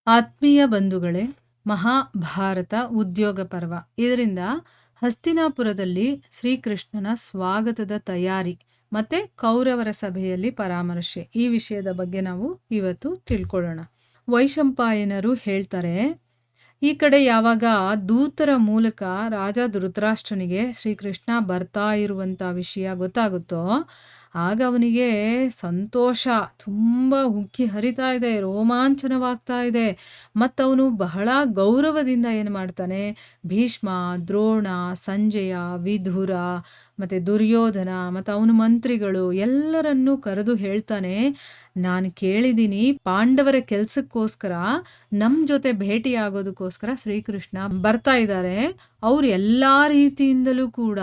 ಆತ್ಮೀಯ ಬಂಧುಗಳೇ, ಮಹಾಭಾರತ ಉದ್ಯೋಗ ಪರ್ವ. ಇದರಿಂದ ಹಸ್ತಿನಾಪುರದಲ್ಲಿ ಶ್ರೀಕೃಷ್ಣನ ಸ್ವಾಗತದ ತಯಾರಿ ಮತ್ತೆ ಕೌರವರ ಸಭೆಯಲ್ಲಿ ಪರಾಮರ್ಶೆ, ಈ ವಿಷಯದ ಬಗ್ಗೆ ನಾವು ಇವತ್ತು ತಿಳ್ಕೊಳ್ಳೋಣ. ವೈಶಂಪಾಯನರು ಹೇಳ್ತಾರೆ, ಈ ಕಡೆ ಯಾವಾಗ ದೂತರ ಮೂಲಕ ರಾಜ ಧೃತರಾಷ್ಟ್ರನಿಗೆ ಶ್ರೀಕೃಷ್ಣ ಬರ್ತಾ ಇರುವಂಥ ವಿಷಯ ಗೊತ್ತಾಗುತ್ತೋ, ಆಗ ಅವನಿಗೆ ಸಂತೋಷ ತುಂಬ ಉಕ್ಕಿ ಹರಿತಾ ಇದೆ, ರೋಮಾಂಚನವಾಗ್ತಾ ಇದೆ. ಮತ್ತವನು ಬಹಳ ಗೌರವದಿಂದ ಏನು ಮಾಡ್ತಾನೆ, ಭೀಷ್ಮ, ದ್ರೋಣ, ಸಂಜಯ, ವಿದುರ ಮತ್ತು ದುರ್ಯೋಧನ ಮತ್ತು ಅವನ ಮಂತ್ರಿಗಳು ಎಲ್ಲರನ್ನೂ ಕರೆದು ಹೇಳ್ತಾನೆ, ನಾನು ಕೇಳಿದ್ದೀನಿ ಪಾಂಡವರ ಕೆಲಸಕ್ಕೋಸ್ಕರ ನಮ್ಮ ಜೊತೆ ಭೇಟಿಯಾಗೋದಕ್ಕೋಸ್ಕರ ಶ್ರೀಕೃಷ್ಣ ಬರ್ತಾ ಇದ್ದಾರೆ. ಅವ್ರು ಎಲ್ಲ ರೀತಿಯಿಂದಲೂ ಕೂಡ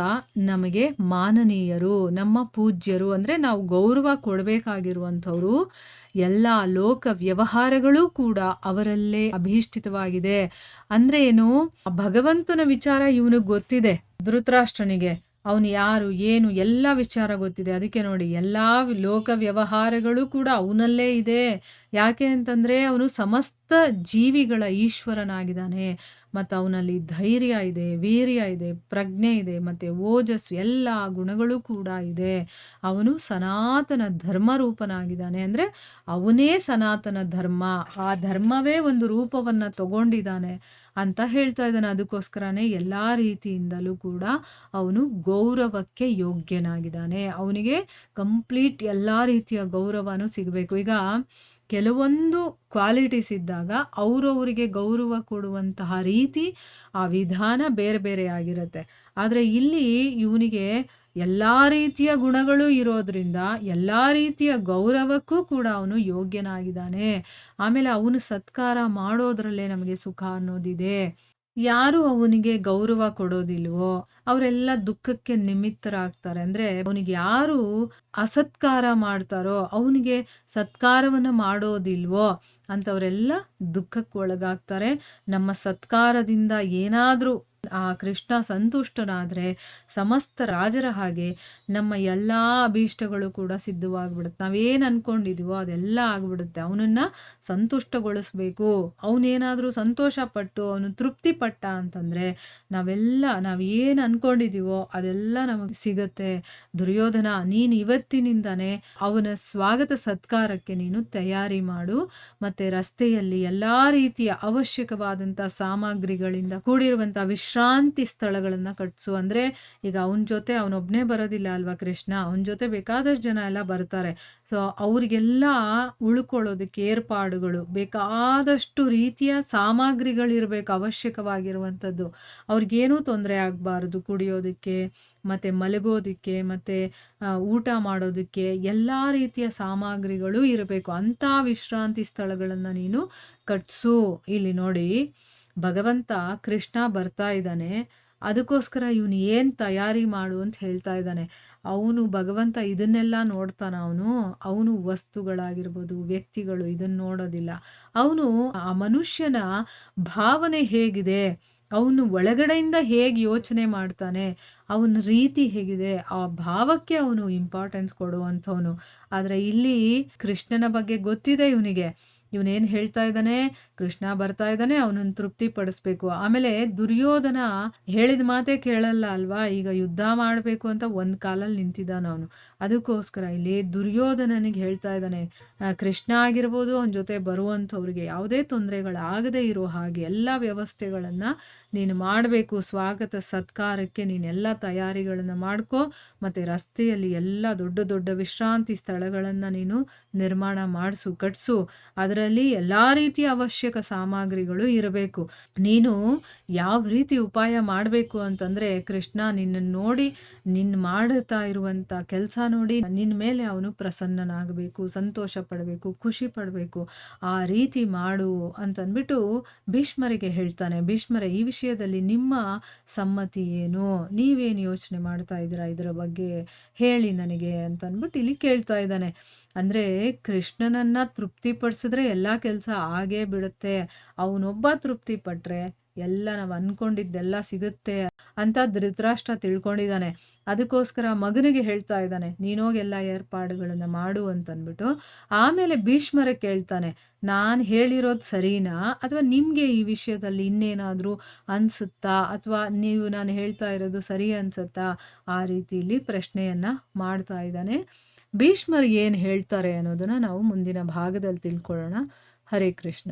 ನಮಗೆ ಮಾನನೀಯರು, ನಮ್ಮ ಪೂಜ್ಯರು, ಅಂದರೆ ನಾವು ಗೌರವ ಕೊಡಬೇಕಾಗಿರುವಂಥವ್ರು. ಎಲ್ಲ ಲೋಕ ವ್ಯವಹಾರಗಳೂ ಕೂಡ ಅವರಲ್ಲೇ ಅಭೀಷ್ಟಿತವಾಗಿದೆ. ಅಂದರೆ ಏನು, ಭಗವಂತನ ವಿಚಾರ ಇವನಿಗೆ ಗೊತ್ತಿದೆ. ಧೃತರಾಷ್ಟ್ರನಿಗೆ ಅವನು ಯಾರು ಏನು ಎಲ್ಲ ವಿಚಾರ ಗೊತ್ತಿದೆ. ಅದಕ್ಕೆ ನೋಡಿ, ಎಲ್ಲ ಲೋಕ ವ್ಯವಹಾರಗಳು ಕೂಡ ಅವನಲ್ಲೇ ಇದೆ. ಯಾಕೆ ಅಂತಂದರೆ ಅವನು ಸಮಸ್ತ ಜೀವಿಗಳ ಈಶ್ವರನಾಗಿದ್ದಾನೆ. ಮತ್ತು ಅವನಲ್ಲಿ ಧೈರ್ಯ ಇದೆ, ವೀರ್ಯ ಇದೆ, ಪ್ರಜ್ಞೆ ಇದೆ, ಮತ್ತು ಓಜಸ್ಸು ಎಲ್ಲ ಗುಣಗಳು ಕೂಡ ಇದೆ. ಅವನು ಸನಾತನ ಧರ್ಮ ರೂಪನಾಗಿದ್ದಾನೆ. ಅಂದರೆ ಅವನೇ ಸನಾತನ ಧರ್ಮ, ಆ ಧರ್ಮವೇ ಒಂದು ರೂಪವನ್ನು ತಗೊಂಡಿದ್ದಾನೆ ಅಂತ ಹೇಳ್ತಾ ಇದ್ದಾನೆ. ಅದಕ್ಕೋಸ್ಕರನೇ ಎಲ್ಲ ರೀತಿಯಿಂದಲೂ ಕೂಡ ಅವನು ಗೌರವಕ್ಕೆ ಯೋಗ್ಯನಾಗಿದ್ದಾನೆ. ಅವನಿಗೆ ಕಂಪ್ಲೀಟ್ ಎಲ್ಲ ರೀತಿಯ ಗೌರವನೂ ಸಿಗಬೇಕು. ಈಗ ಕೆಲವೊಂದು ಕ್ವಾಲಿಟೀಸ್ ಇದ್ದಾಗ ಅವರವರಿಗೆ ಗೌರವ ಕೊಡುವಂತಹ ರೀತಿ, ಆ ವಿಧಾನ ಬೇರೆ ಬೇರೆ ಆಗಿರುತ್ತೆ. ಆದರೆ ಇಲ್ಲಿ ಇವನಿಗೆ ಎಲ್ಲ ರೀತಿಯ ಗುಣಗಳು ಇರೋದ್ರಿಂದ ಎಲ್ಲ ರೀತಿಯ ಗೌರವಕ್ಕೂ ಕೂಡ ಅವನು ಯೋಗ್ಯನಾಗಿದ್ದಾನೆ. ಆಮೇಲೆ ಅವನು ಸತ್ಕಾರ ಮಾಡೋದ್ರಲ್ಲೇ ನಮಗೆ ಸುಖ ಅನ್ನೋದಿದೆ. ಯಾರು ಅವನಿಗೆ ಗೌರವ ಕೊಡೋದಿಲ್ವೋ ಅವರೆಲ್ಲ ದುಃಖಕ್ಕೆ ನಿಮಿತ್ತರಾಗ್ತಾರೆ. ಅಂದರೆ ಅವನಿಗೆ ಯಾರು ಅಸತ್ಕಾರ ಮಾಡ್ತಾರೋ, ಅವನಿಗೆ ಸತ್ಕಾರವನ್ನು ಮಾಡೋದಿಲ್ವೋ ಅಂಥವರೆಲ್ಲ ದುಃಖಕ್ಕೆ ಒಳಗಾಗ್ತಾರೆ. ನಮ್ಮ ಸತ್ಕಾರದಿಂದ ಏನಾದರೂ ಆ ಕೃಷ್ಣ ಸಂತುಷ್ಟನಾದರೆ ಸಮಸ್ತ ರಾಜರ ಹಾಗೆ ನಮ್ಮ ಎಲ್ಲ ಅಭೀಷ್ಟಗಳು ಕೂಡ ಸಿದ್ಧವಾಗ್ಬಿಡುತ್ತೆ. ನಾವೇನು ಅಂದ್ಕೊಂಡಿದ್ದೀವೋ ಅದೆಲ್ಲ ಆಗ್ಬಿಡುತ್ತೆ. ಅವನನ್ನು ಸಂತುಷ್ಟಗೊಳಿಸ್ಬೇಕು. ಅವನೇನಾದರೂ ಸಂತೋಷಪಟ್ಟು ಅವನು ತೃಪ್ತಿ ಪಟ್ಟ ಅಂತಂದರೆ ನಾವು ಏನು ಅಂದ್ಕೊಂಡಿದ್ದೀವೋ ಅದೆಲ್ಲ ನಮಗೆ ಸಿಗತ್ತೆ. ದುರ್ಯೋಧನ, ನೀನು ಇವತ್ತಿನಿಂದನೇ ಅವನ ಸ್ವಾಗತ ಸತ್ಕಾರಕ್ಕೆ ನೀನು ತಯಾರಿ ಮಾಡು. ಮತ್ತು ರಸ್ತೆಯಲ್ಲಿ ಎಲ್ಲ ರೀತಿಯ ಅವಶ್ಯಕವಾದಂಥ ಸಾಮಗ್ರಿಗಳಿಂದ ಕೂಡಿರುವಂಥ ವಿಶ್ರಾಂತಿ ಸ್ಥಳಗಳನ್ನು ಕಟ್ಟಿಸು. ಅಂದರೆ ಈಗ ಅವನ ಜೊತೆ ಅವನೊಬ್ಬನೇ ಬರೋದಿಲ್ಲ ಅಲ್ವಾ ಕೃಷ್ಣ, ಅವನ ಜೊತೆ ಬೇಕಾದಷ್ಟು ಜನ ಎಲ್ಲ ಬರ್ತಾರೆ. ಸೊ ಅವರಿಗೆಲ್ಲ ಉಳ್ಕೊಳ್ಳೋದಕ್ಕೆ ಏರ್ಪಾಡುಗಳು, ಬೇಕಾದಷ್ಟು ರೀತಿಯ ಸಾಮಗ್ರಿಗಳಿರಬೇಕು ಅವಶ್ಯಕವಾಗಿರುವಂಥದ್ದು. ಅವ್ರಿಗೇನೂ ತೊಂದರೆ ಆಗಬಾರ್ದು, ಕುಡಿಯೋದಕ್ಕೆ ಮತ್ತು ಮಲಗೋದಕ್ಕೆ ಮತ್ತು ಊಟ ಮಾಡೋದಕ್ಕೆ ಎಲ್ಲ ರೀತಿಯ ಸಾಮಗ್ರಿಗಳು ಇರಬೇಕು. ಅಂಥ ವಿಶ್ರಾಂತಿ ಸ್ಥಳಗಳನ್ನು ನೀನು ಕಟ್ಸು. ಇಲ್ಲಿ ನೋಡಿ, ಭಗವಂತ ಕೃಷ್ಣ ಬರ್ತಾ ಇದ್ದಾನೆ, ಅದಕ್ಕೋಸ್ಕರ ಇವನು ಏನು ತಯಾರಿ ಮಾಡು ಅಂತ ಹೇಳ್ತಾ ಇದ್ದಾನೆ. ಅವನು ಭಗವಂತ ಇದನ್ನೆಲ್ಲ ನೋಡ್ತಾನ. ಅವನು ವಸ್ತುಗಳಾಗಿರ್ಬೋದು, ವ್ಯಕ್ತಿಗಳು, ಇದನ್ನು ನೋಡೋದಿಲ್ಲ. ಅವನು ಆ ಮನುಷ್ಯನ ಭಾವನೆ ಹೇಗಿದೆ, ಅವನು ಒಳಗಡೆಯಿಂದ ಹೇಗೆ ಯೋಚನೆ ಮಾಡ್ತಾನೆ, ಅವನ ರೀತಿ ಹೇಗಿದೆ, ಆ ಭಾವಕ್ಕೆ ಅವನು ಇಂಪಾರ್ಟೆನ್ಸ್ ಕೊಡುವಂಥವನು. ಆದರೆ ಇಲ್ಲಿ ಕೃಷ್ಣನ ಬಗ್ಗೆ ಗೊತ್ತಿದೆ ಇವನಿಗೆ. ಇವನೇನು ಹೇಳ್ತಾ ಇದ್ದಾನೆ, ಕೃಷ್ಣ ಬರ್ತಾ ಇದ್ದಾನೆ, ಅವನನ್ನು ತೃಪ್ತಿ ಪಡಿಸ್ಬೇಕು. ಆಮೇಲೆ ದುರ್ಯೋಧನ ಹೇಳಿದ ಮಾತೇ ಕೇಳಲ್ಲ ಅಲ್ವಾ. ಈಗ ಯುದ್ಧ ಮಾಡಬೇಕು ಅಂತ ಒಂದು ಕಾಲಲ್ಲಿ ನಿಂತಿದ್ದಾನ ಅವನು. ಅದಕ್ಕೋಸ್ಕರ ಇಲ್ಲಿ ದುರ್ಯೋಧನನಿಗೆ ಹೇಳ್ತಾ ಇದ್ದಾನೆ, ಕೃಷ್ಣ ಆಗಿರ್ಬೋದು, ಅವನ ಜೊತೆ ಬರುವಂಥವ್ರಿಗೆ ಯಾವುದೇ ತೊಂದರೆಗಳಾಗದೇ ಇರೋ ಹಾಗೆ ಎಲ್ಲ ವ್ಯವಸ್ಥೆಗಳನ್ನು ನೀನು ಮಾಡಬೇಕು. ಸ್ವಾಗತ ಸತ್ಕಾರಕ್ಕೆ ನೀನೆಲ್ಲ ತಯಾರಿಗಳನ್ನು ಮಾಡ್ಕೋ. ಮತ್ತು ರಸ್ತೆಯಲ್ಲಿ ಎಲ್ಲ ದೊಡ್ಡ ದೊಡ್ಡ ವಿಶ್ರಾಂತಿ ಸ್ಥಳಗಳನ್ನು ನೀನು ನಿರ್ಮಾಣ ಮಾಡಿಸು, ಕಟ್ಸು. ಅದರಲ್ಲಿ ಎಲ್ಲ ರೀತಿಯ ಅವಶ್ಯಕ ಸಾಮಗ್ರಿಗಳು ಇರಬೇಕು. ನೀನು ಯಾವ ರೀತಿ ಉಪಾಯ ಮಾಡಬೇಕು ಅಂತಂದರೆ, ಕೃಷ್ಣ ನಿನ್ನನ್ನು ನೋಡಿ, ನಿನ್ನ ಮಾಡ್ತಾ ಇರುವಂಥ ಕೆಲಸ ನೋಡಿ ನಿನ್ನ ಮೇಲೆ ಅವನು ಪ್ರಸನ್ನನಾಗಬೇಕು, ಸಂತೋಷ ಪಡಬೇಕು, ಖುಷಿ ಪಡಬೇಕು. ಆ ರೀತಿ ಮಾಡು ಅಂತಂದ್ಬಿಟ್ಟು ಭೀಷ್ಮರಿಗೆ ಹೇಳ್ತಾನೆ. ಭೀಷ್ಮರೇ, ಈ ವಿಷಯದಲ್ಲಿ ನಿಮ್ಮ ಸಮ್ಮತಿ ಏನು, ನೀವೇನು ಯೋಚನೆ ಮಾಡ್ತಾ ಇದ್ದೀರಾ ಇದರ ಬಗ್ಗೆ ಹೇಳಿ ನನಗೆ ಅಂತಂದ್ಬಿಟ್ಟು ಇಲ್ಲಿ ಕೇಳ್ತಾ ಇದ್ದಾನೆ. ಅಂದರೆ ಕೃಷ್ಣನನ್ನು ತೃಪ್ತಿಪಡಿಸಿದ್ರೆ ಎಲ್ಲ ಕೆಲಸ ಆಗೇ ಬಿಡುತ್ತೆ. ಅವನೊಬ್ಬ ತೃಪ್ತಿ ಪಟ್ಟರೆ ಎಲ್ಲ ನಾವು ಅಂದ್ಕೊಂಡಿದ್ದೆಲ್ಲ ಸಿಗುತ್ತೆ ಅಂತ ಧೃತರಾಷ್ಟ್ರ ತಿಳ್ಕೊಂಡಿದ್ದಾನೆ. ಅದಕ್ಕೋಸ್ಕರ ಮಗನಿಗೆ ಹೇಳ್ತಾ ಇದ್ದಾನೆ, ನೀನೋಗಿ ಎಲ್ಲ ಏರ್ಪಾಡುಗಳನ್ನು ಮಾಡು ಅಂತಂದ್ಬಿಟ್ಟು. ಆಮೇಲೆ ಭೀಷ್ಮರ ಕೇಳ್ತಾನೆ, ನಾನು ಹೇಳಿರೋದು ಸರಿನಾ? ಅಥವಾ ನಿಮಗೆ ಈ ವಿಷಯದಲ್ಲಿ ಇನ್ನೇನಾದರೂ ಅನಿಸುತ್ತಾ? ಅಥವಾ ನೀವು ನಾನು ಹೇಳ್ತಾ ಇರೋದು ಸರಿ ಅನಿಸುತ್ತಾ? ಆ ರೀತಿಯಲ್ಲಿ ಪ್ರಶ್ನೆಯನ್ನು ಮಾಡ್ತಾ ಇದ್ದಾನೆ. ಭೀಷ್ಮರು ಏನು ಹೇಳ್ತಾರೆ ಅನ್ನೋದನ್ನು ನಾವು ಮುಂದಿನ ಭಾಗದಲ್ಲಿ ತಿಳ್ಕೊಳ್ಳೋಣ. ಹರೇ ಕೃಷ್ಣ.